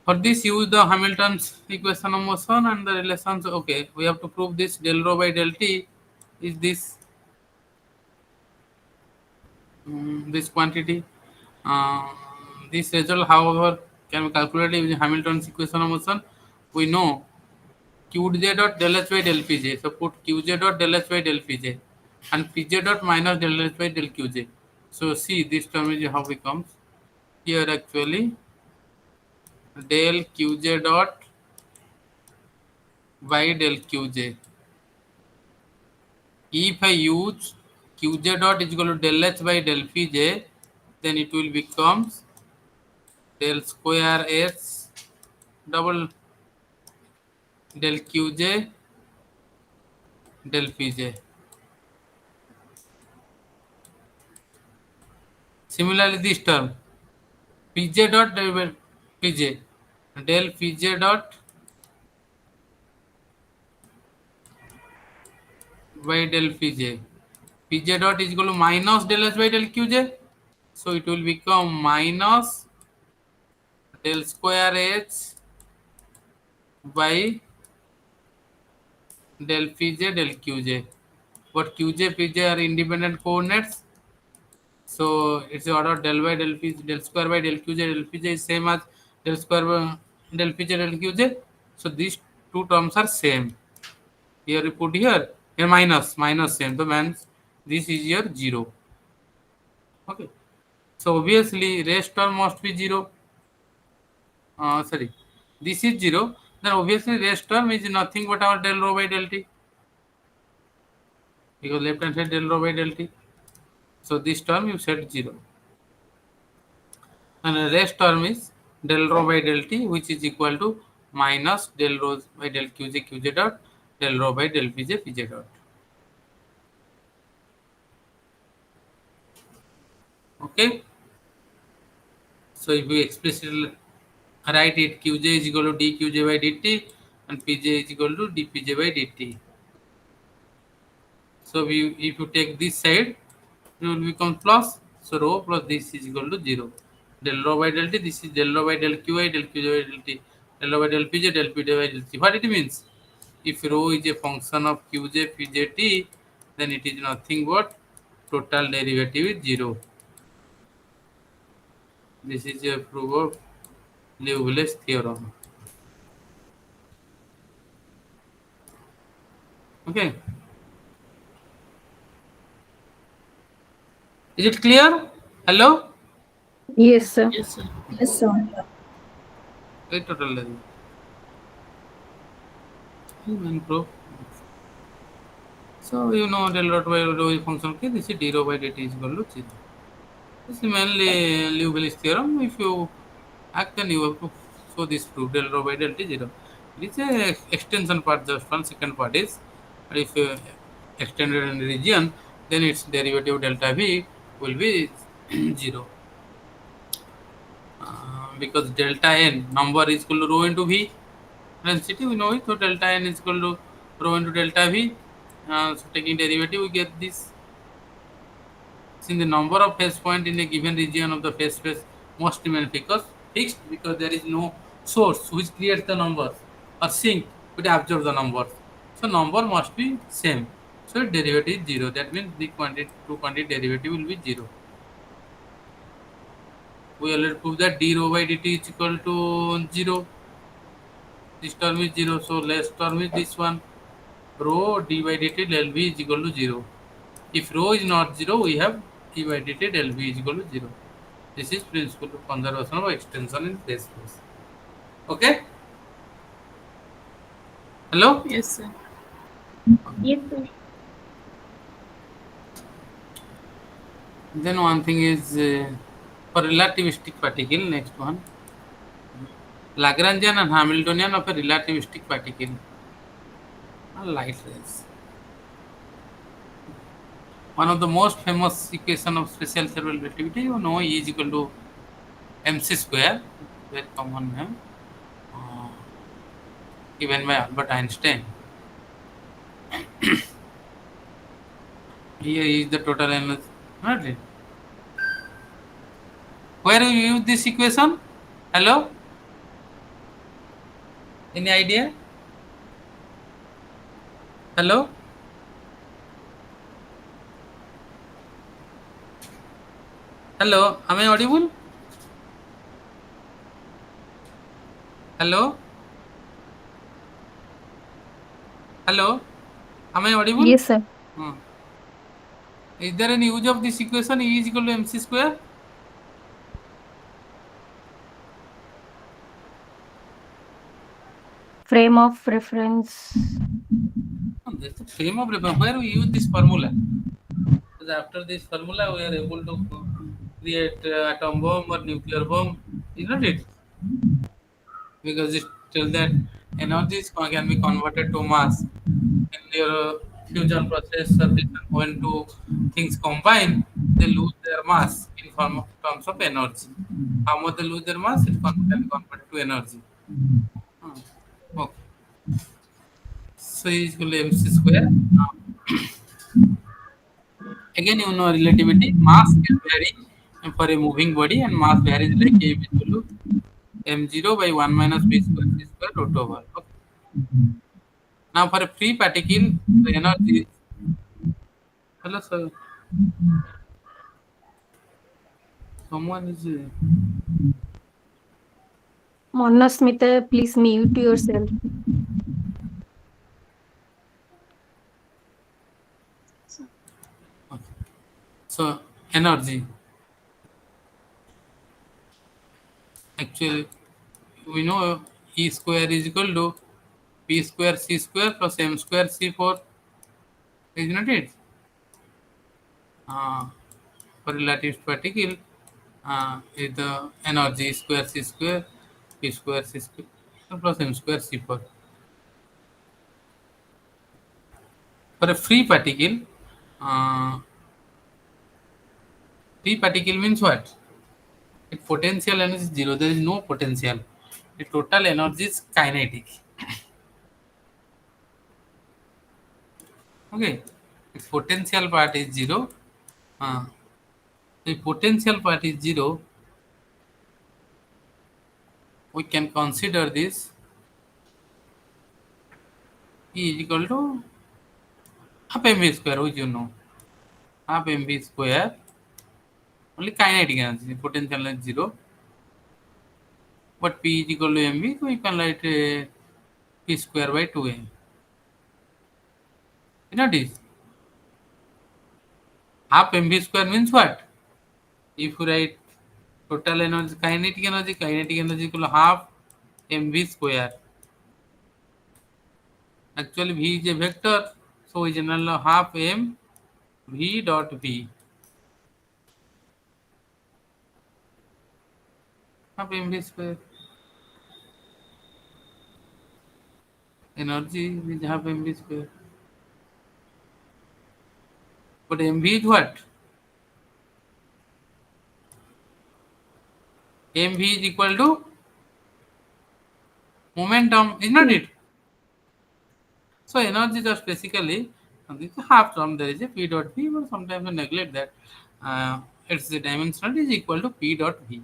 Speaker 1: For this, use the Hamilton's equation of motion and the relations. Okay, we have to prove this del rho by del t is this quantity. Uh, this result, however, can be calculated using Hamilton's equation of motion. We know qj dot del h by del pj. So put qj dot del h by del pj and pj dot minus del h by del qj. So see this term is how it comes here actually del qj dot by del qj. If I use qj dot is equal to del h by del pj, then it will becomes del square h double del qj del pj. Similarly, this term pj dot del pj del pj dot by del pj. Pj dot is equal to minus del h by del qj. So it will become minus del square h by del pj del qj. But qj pj are independent coordinates. So it's the order del by del p del square by del qj del pj is same as del square by del pj del qj. So these two terms are same. Here you put here minus same. So means this is your zero. Okay. So obviously rest term must be zero. Sorry, this is zero. Then obviously rest term is nothing but our del rho by del t, because left hand side del rho by del t. So this term you set zero. And the rest term is del rho by del t, which is equal to minus del rho by del qj qj dot del rho by del pj pj dot. Okay. So if we explicitly write it, qj is equal to dqj by dt and pj is equal to dpj by dt. So if you take this side, it will become plus. So rho plus this is equal to 0. Del rho by del t, this is del rho by del qi, del qj by del t, del rho by del pj, del pj by del t. What it means? If rho is a function of qj, pj, t, then it is nothing but total derivative is 0. This is a proof of Liouville's theorem. Okay. Is it clear? Hello?
Speaker 3: Yes, sir.
Speaker 2: Yes, sir.
Speaker 4: Yes, sir.
Speaker 1: Right, total derivative. And proof. So you know del dot by rho is function k. This is d rho by dt is equal to 0. This is mainly Liouville's theorem. If you act, then you have to show this proof del rho by del t 0. It is a extension part. Just one second part is, if you extended in region, then its derivative delta v will be 0. Because delta n number is equal to rho into v density, we know it. So delta n is equal to rho into delta v. So taking derivative, we get this. Since the number of phase point in a given region of the phase space must remain fixed because there is no source which creates the numbers or sink which absorbs the numbers. So number must be same. So derivative is 0. That means the two quantity derivative will be 0. We already proved that d rho by dt is equal to 0. This term is 0. So last term is this one. Rho d by dt del v is equal to 0. If rho is not 0, we have d by dt del v is equal to 0. This is principle of conservation of extension in phase space. Okay? Hello?
Speaker 2: Yes, sir.
Speaker 4: Yes, sir.
Speaker 1: Then one thing is for relativistic particle, next one. Lagrangian and Hamiltonian of a relativistic particle. Light rays. One of the most famous equation of special relativity, you know, E is equal to mc square, very common name, given by Albert Einstein. Here is the total energy. Right? Where you use this equation? Hello? Any idea? Hello? Hello? Am I audible? Hello? Hello? Am I audible?
Speaker 3: Yes, sir.
Speaker 1: Is there any use of this equation? E is equal to mc square?
Speaker 3: Frame of reference.
Speaker 1: That's the frame of reference. Where we use this formula? Because after this formula, we are able to create atom bomb or nuclear bomb. Isn't it? Because it tells that energies can be converted to mass in your fusion process or when two things combine, they lose their mass in terms of energy. How much they lose their mass, it can be converted to energy. Okay. So E is equal to mc square. Now, again, you know relativity, mass can vary And for a moving body and mass varies like a equal to m0 by 1 minus v square c square root over. Okay. Now for a free particle, the energy is, hello sir, someone is
Speaker 3: Manasmita, please mute yourself.
Speaker 1: okay. So energy actually we know E square is equal to p square c square plus m square c4, is not it? Uh, for relative particle, is the energy square c square p square c square plus m square c4. For a uh, free particle means what? Its potential energy is zero. There is no potential. The total energy is kinetic. Okay, its potential part is zero. Uh, the potential part is zero. We can consider this E is equal to half mv square, which you know, half mv square. Only kinetic energy. Potential is zero. But P is equal to mv, so we can write p square by 2a. You know this? Half mv square means what? If you write total energy, kinetic energy equal to half mv square. Actually, v is a vector, so we generally half m v dot v. Half mv square. Energy is half mv square. But mv is what? Mv is equal to momentum, is not it? So energy just basically this is half term. There is a p dot v, but sometimes we neglect that. Its the dimensional is equal to p dot v.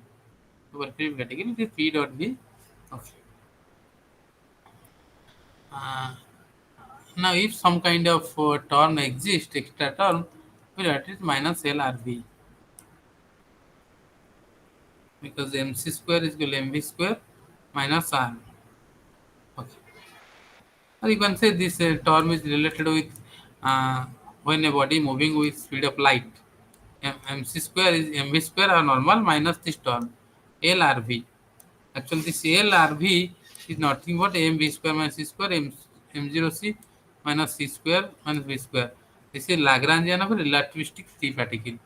Speaker 1: So for free category, it is p dot v. Okay. Uh, Now, if some kind of term exists, extra term, we write it minus LRV, because mc square is equal to mv square minus r. Okay. Or you can say this term is related with when a body moving with speed of light. mc square is mv square are normal minus this term LRV. Actually, this LRV is nothing but mv square minus c square m0c minus c square minus v square. This is Lagrangian of a relativistic free particle.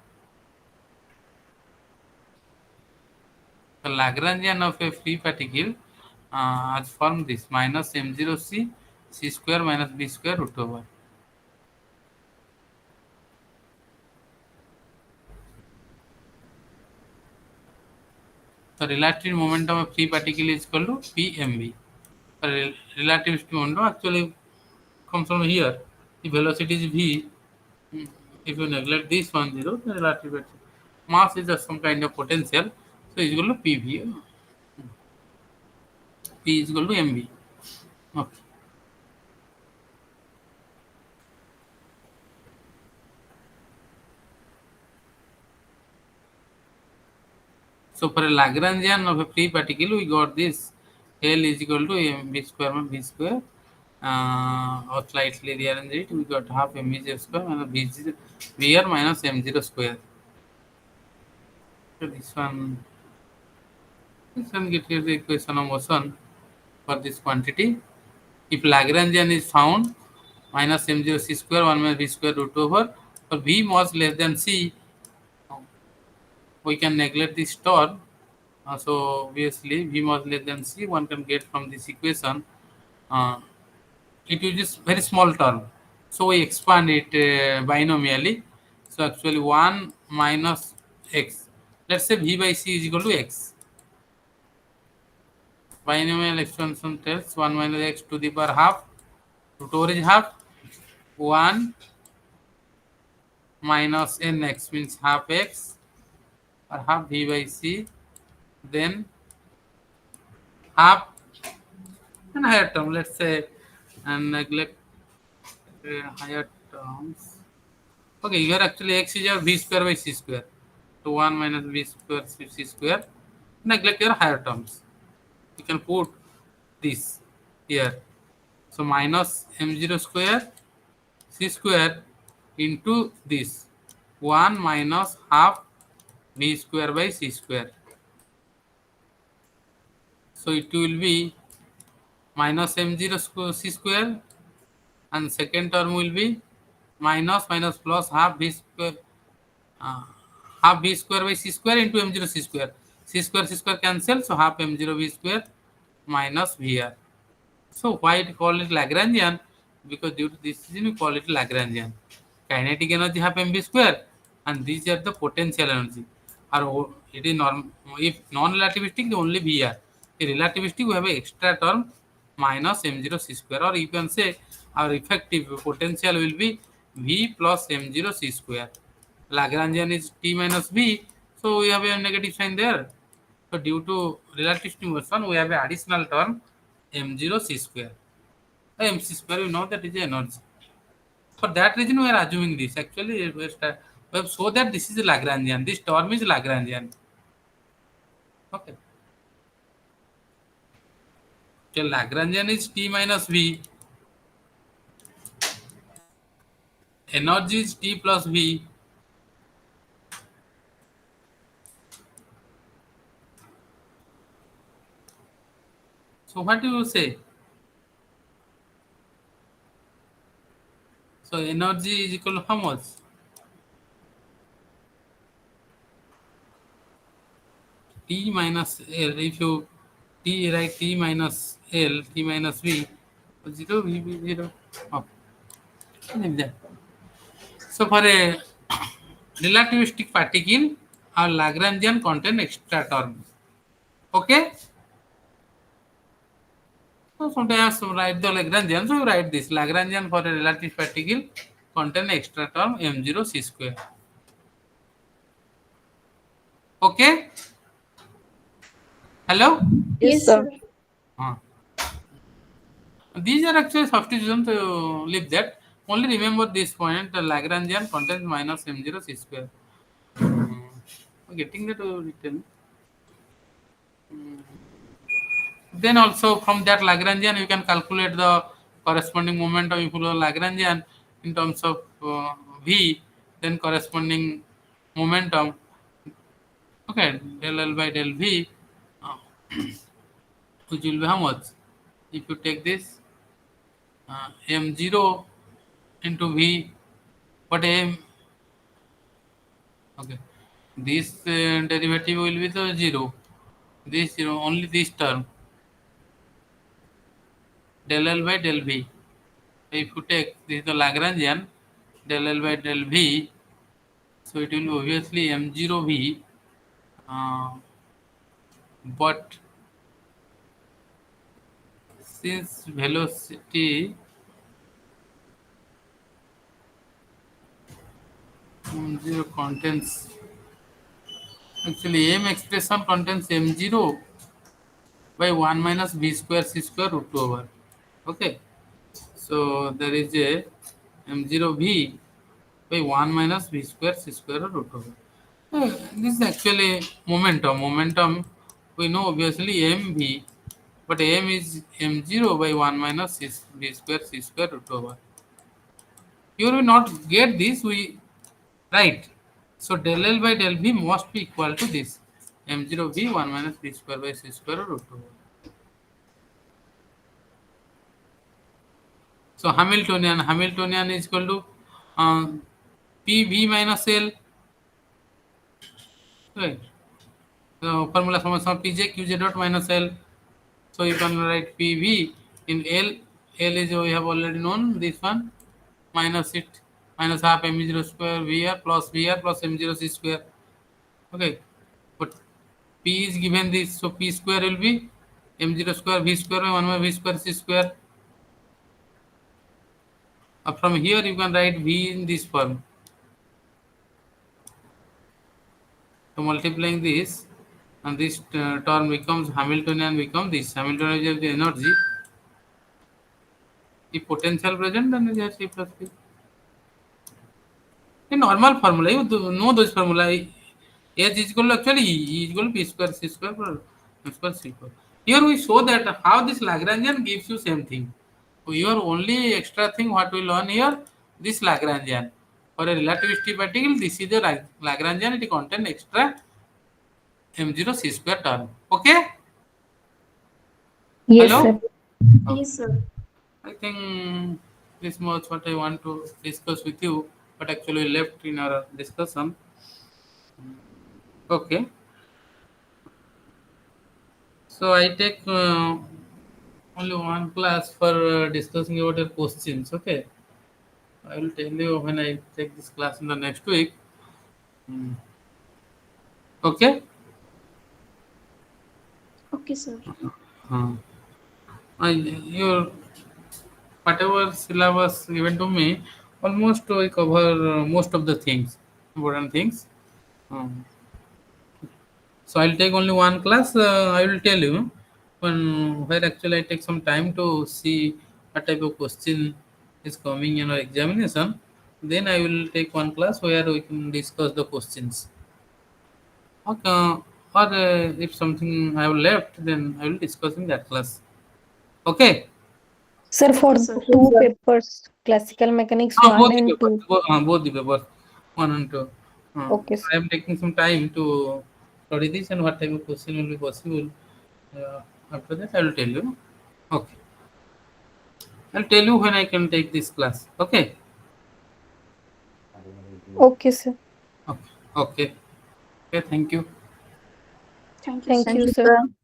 Speaker 1: The Lagrangian of a free particle has formed this minus m0c c square minus b square root over. The relative momentum of free particle is equal to pmv. The relative momentum actually comes from here. The velocity is v. If you neglect this one zero, the relative mass is just some kind of potential. So it's equal to pv. P is equal to mv. Okay. So for a Lagrangian of a free particle, we got this L is equal to mv square minus v square. Or slightly rearrange it, we got half mv square minus vr minus m0 square. So this one gives you the equation of motion for this quantity. If Lagrangian is found, minus m0 c square 1 minus v square root over, for v was less than c, we can neglect this term. So obviously v was less than c, one can get from this equation. It uses very small term, so we expand it binomially. So actually 1 minus x, let's say v by c is equal to x. Binomial expansion tells 1 minus x to the power half, root over is half, 1 minus nx means half x or half V by C, then half and higher term, let's say, and neglect higher terms. Okay, here actually x is your v square by c square. So 1 minus v square c square. Neglect your higher terms. You can put this here. So minus m0 square c square into this 1 minus half v square by c square. So it will be minus m0 c square, and second term will be minus minus plus half v square, uh, half v square by c square into m0 c square. C square cancel, so half m0 v square minus vr. So why it call it Lagrangian? Because due to this reason we call it Lagrangian. Kinetic energy half mv square, and these are the potential energy. Or it is norm. If non-relativistic, only vr. If relativistic, we have an extra term minus m0 c square, or you can say our effective potential will be v plus m0 c square. Lagrangian is t minus v, so we have a negative sign there. So due to relativistic motion, we have an additional term m0 c square. MC square, we know that is energy. For that reason, we are assuming this. Actually, we have shown that this is Lagrangian. This term is Lagrangian. Okay. So Lagrangian is T minus V. Energy is T plus V. So what do you say? So energy is equal to how much? T minus L. If you T write T minus L, T minus V, 0 V be 0. Oh, like that. So for a relativistic particle, our Lagrangian contain extra term. Okay? So sometimes write the Lagrangian, so you write this Lagrangian for a relative particle contain extra term m0 c square. Okay? Hello?
Speaker 4: Yes,
Speaker 2: Yes,
Speaker 4: sir.
Speaker 2: sir.
Speaker 1: Uh, These are actually substitutions, so leave that. Only remember this point, the Lagrangian contains minus m0 c square. Getting that written. Then also from that Lagrangian you can calculate the corresponding momentum if you know Lagrangian in terms of v, then corresponding momentum. Okay, del L by del V, uh, which will be how much? If you take this m0 into V, what m? Okay, this derivative will be the 0. This 0, only this term del L by del V. If you take this is the Lagrangian del L by del V, so it will be obviously m0v, uh, but since velocity m0 contains, actually m expression contains m0 by 1 minus v square c square root 2 over. Okay, so there is a m0v by 1 minus v square c square root over. This is actually momentum. Momentum, we know obviously mv, but m is m0 by 1 minus v square c square root over. You will not get this, we right. So del L by del V must be equal to this m0 v 1 minus v square by c square root over. So Hamiltonian is equal to PV minus L. Right. So formula summation Pj Qj dot minus L. So you can write PV in L. L is we have already known this one, minus it, minus half m0 square Vr plus m0 c square. Okay, but P is given this, so P square will be m0 square V square by 1 by V square c square. From here you can write V in this form. So multiplying this, and this term becomes Hamiltonian, become this Hamiltonian is the energy. If potential present, then it is C plus P. In normal formula, you know those formula. H is equal to actually E is equal to P square C square plus M square C square. Here we show that how this Lagrangian gives you same thing. So your only extra thing what we learn here, this Lagrangian. For a relativistic particle, this is the Lagrangian. It contains extra M0 C square term. Okay?
Speaker 3: Yes,
Speaker 1: Hello?
Speaker 3: sir.
Speaker 1: Okay.
Speaker 4: Yes, sir.
Speaker 1: I think this much what I want to discuss with you, but actually left in our discussion. Okay. So I take only one class for discussing about your questions. Okay. I will tell you when I take this class in the next week. Mm. Okay.
Speaker 4: Okay, sir.
Speaker 1: Uh, your whatever syllabus given to me, almost I cover most of the things, important things. Um, so I'll take only one class. I will tell you when where actually I take some time to see what type of question is coming in our examination. Then I will take one class where we can discuss the questions. Okay. Or if something I have left, then I will discuss in that class. Okay.
Speaker 3: Sir, for
Speaker 4: Okay, sir.
Speaker 3: two papers, classical mechanics one
Speaker 1: Both the
Speaker 3: and
Speaker 1: papers.
Speaker 3: two.
Speaker 1: Both the papers. One and two.
Speaker 3: Okay,
Speaker 1: I
Speaker 3: sir.
Speaker 1: am taking some time to study this and what type of question will be possible. Uh, After that, I will tell you. Okay. I'll tell you when I can take this class. Okay.
Speaker 3: Okay, sir.
Speaker 1: Okay. Okay. Okay. Thank you.
Speaker 4: Thank you,
Speaker 3: Thank
Speaker 4: sir.
Speaker 3: you,
Speaker 2: Thank you,
Speaker 3: sir.
Speaker 2: sir.